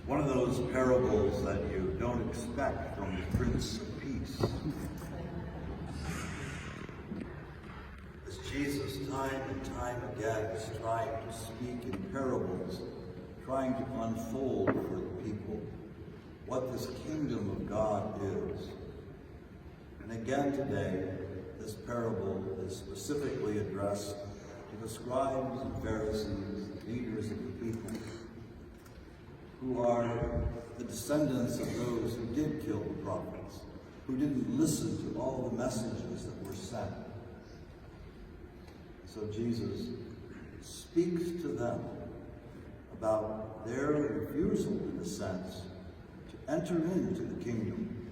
One of those parables that you don't expect from the Prince of Peace. As Jesus time and time again is trying to speak in parables, trying to unfold for the people what this kingdom of God is. And again today, this parable is specifically addressed to the scribes and Pharisees, leaders of the people, who are the descendants of those who did kill the prophets, who didn't listen to all the messages that were sent. So Jesus speaks to them about their refusal, in a sense, to enter into the kingdom,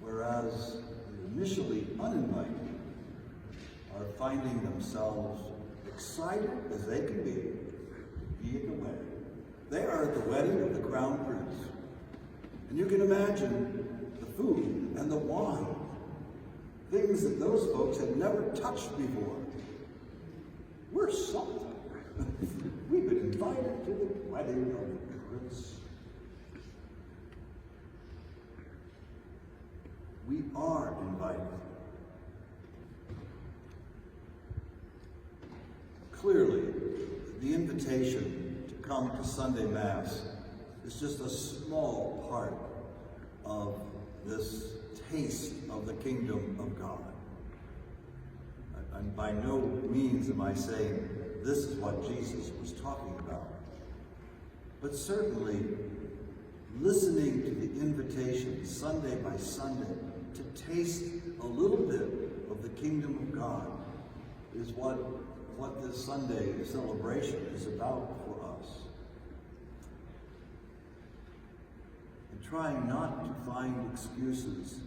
whereas the initially uninvited are finding themselves excited as they can be at the wedding. They are at the wedding of the crown prince. And you can imagine the food and the wine, things that those folks had never touched before. We're something. We've been invited to the wedding of the prince. We are invited. Clearly, the invitation to come to Sunday Mass is just a small part of this taste of the kingdom of God. And by no means am I saying this is what Jesus was talking about. But certainly, listening to the invitation Sunday by Sunday to taste a little bit of the kingdom of God is what this Sunday celebration is about for us. And trying not to find excuses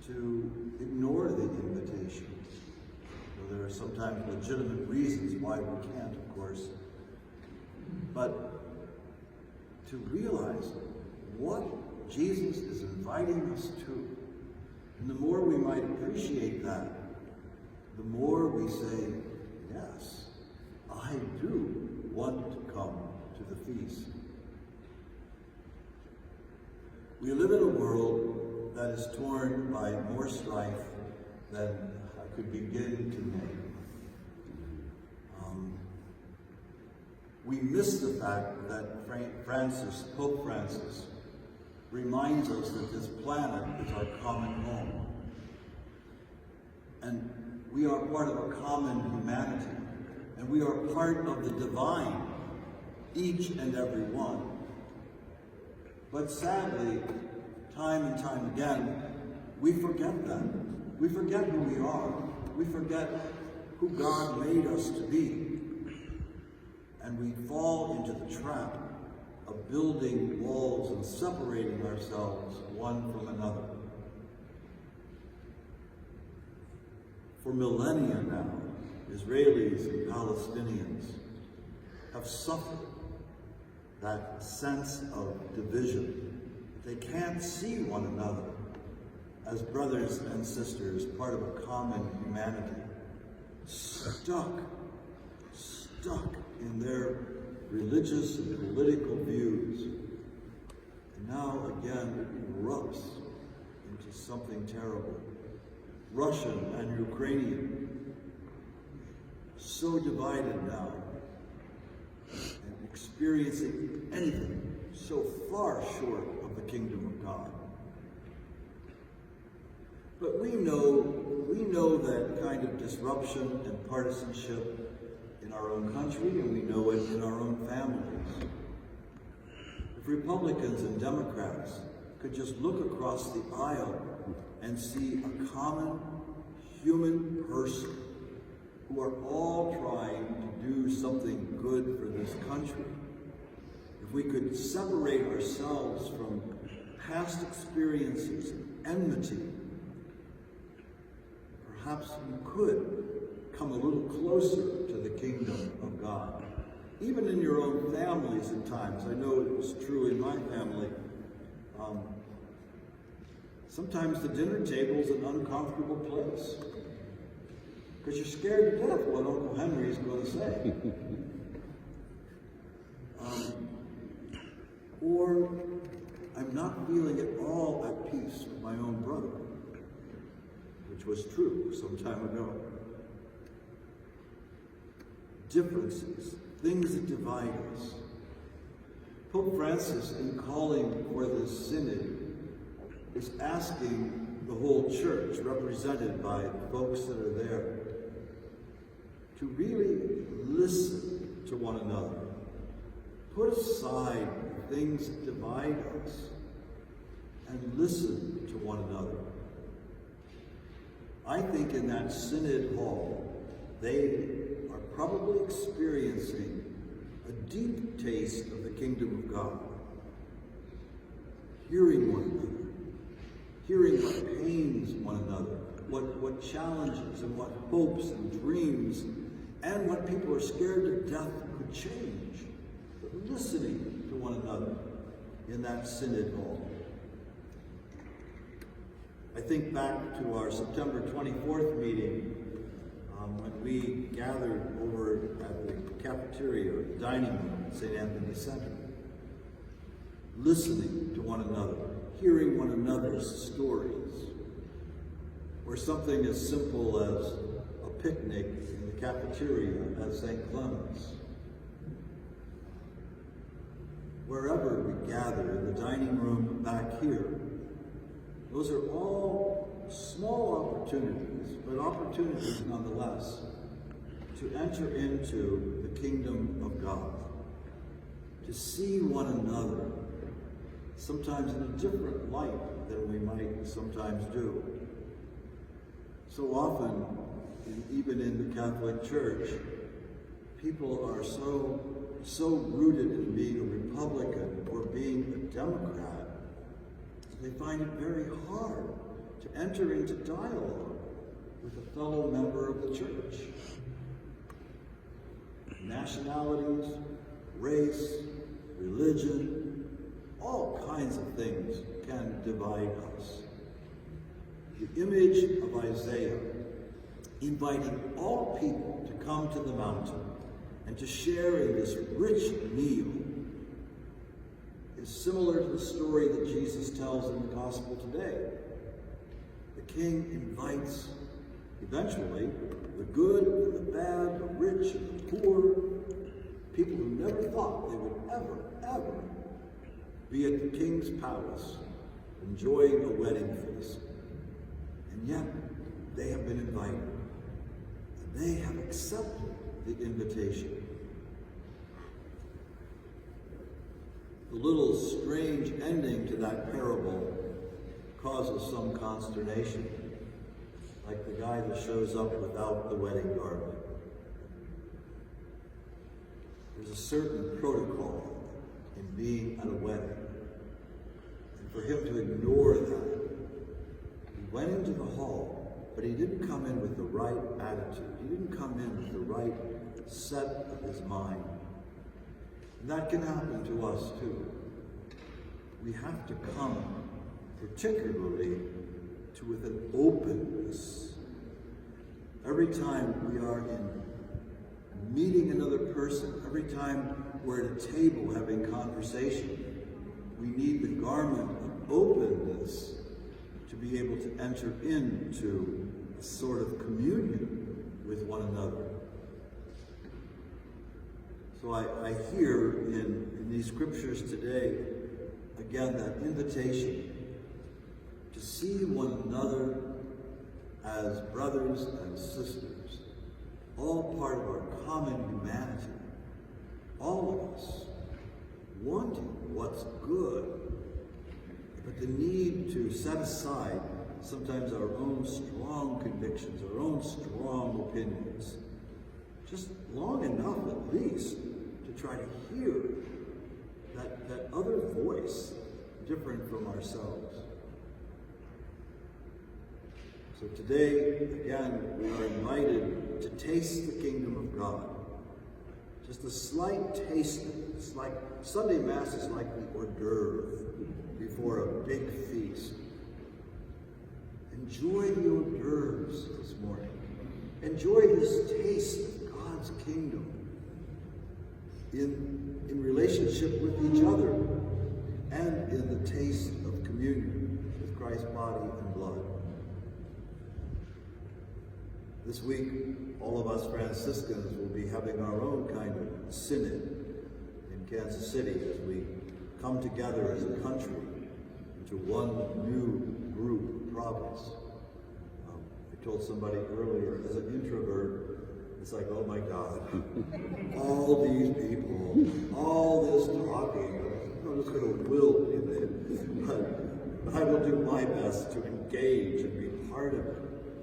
to ignore the invitation. Well, there are sometimes legitimate reasons why we can't, of course. But to realize what Jesus is inviting us to. And the more we might appreciate that, the more we say, yes, I do want to come to the feast. We live in a world that is torn by more strife than I could begin to name. We miss the fact that Pope Francis, reminds us that this planet is our common home. And we are part of a common humanity. And we are part of the divine, each and every one. But sadly, time and time again, we forget that. We forget who we are. We forget who God made us to be. And we fall into the trap of building walls and separating ourselves one from another. For millennia now, Israelis and Palestinians have suffered that sense of division. They can't see one another as brothers and sisters, part of a common humanity, stuck in their religious and political views. And now again it erupts into something terrible. Russian and Ukrainian, so divided now, and experiencing anything so far short of the kingdom of God. But we know that kind of disruption and partisanship in our own country, and we know it in our own families. If Republicans and Democrats could just look across the aisle and see a common human person who are all trying to do something good for this country, if we could separate ourselves from past experiences of enmity, perhaps we could come a little closer to the kingdom of God. Even in your own families at times. I know it was true in my family. Sometimes the dinner table is an uncomfortable place because you're scared to death what Uncle Henry is going to say. or I'm not feeling at all at peace with my own brother, which was true some time ago. Differences, things that divide us. Pope Francis, in calling for this synod, is asking the whole church, represented by the folks that are there, to really listen to one another. Put aside the things that divide us and listen to one another. I think in that synod hall, they are probably experiencing a deep taste of the kingdom of God. Hearing one another, hearing what pains one another, what challenges and what hopes and dreams, and what people are scared to death could change. But listening to one another in that synod hall. I think back to our September 24th meeting when we gathered over at the cafeteria or the dining room at St. Anthony Center. Listening to one another, hearing one another's stories, or something as simple as a picnic in the cafeteria at St. Clement's. Wherever we gather, in the dining room back here, those are all small opportunities, but opportunities nonetheless, to enter into the kingdom of God, to see one another, sometimes in a different light than we might sometimes do. So often, even in the Catholic Church, people are so rooted in being a Republican or being a Democrat, they find it very hard to enter into dialogue with a fellow member of the church. Nationalities, race, religion, all kinds of things can divide us. The image of Isaiah, inviting all people to come to the mountain and to share in this rich meal, is similar to the story that Jesus tells in the gospel today. The king invites, eventually, the good and the bad, the rich and the poor, people who never thought they would ever be at the king's palace, enjoying a wedding feast. And yet, they have been invited. And they have accepted the invitation. The little strange ending to that parable causes some consternation, like the guy that shows up without the wedding garment. There's a certain protocol in being at a wedding. And for him to ignore that, he went into the hall, but he didn't come in with the right attitude. He didn't come in with the right set of his mind. And that can happen to us too. We have to come particularly with an openness. Every time we are in meeting another person, every time we're at a table having conversation, we need the garment of openness to be able to enter into a sort of communion with one another. So I hear in these scriptures today, again, that invitation to see one another as brothers and sisters, all part of our common humanity, all of us wanting what's good, but the need to set aside sometimes our own strong convictions, our own strong opinions, just long enough at least to try to hear that other voice different from ourselves. So today, again, we are invited to taste the kingdom of God. Just a slight taste of it. It's like Sunday Mass is like the hors d'oeuvre before a big feast. Enjoy the hors d'oeuvres this morning. Enjoy this taste of God's kingdom in relationship with each other, and in the taste of communion with Christ's body and blood. This week, all of us Franciscans will be having our own kind of synod in Kansas City as we come together as a country into one new group province. I told somebody earlier, as an introvert, it's like, oh my God, all these people, all this talking, I'm just going to wilt in it. But I will do my best to engage and be part of it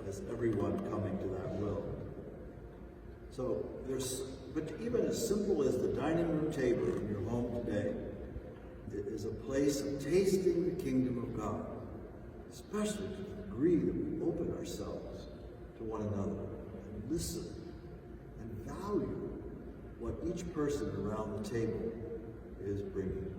as everyone coming to that will. So but even as simple as the dining room table in your home today, it is a place of tasting the kingdom of God, especially to the degree that we open ourselves to one another and listen and value what each person around the table is bringing.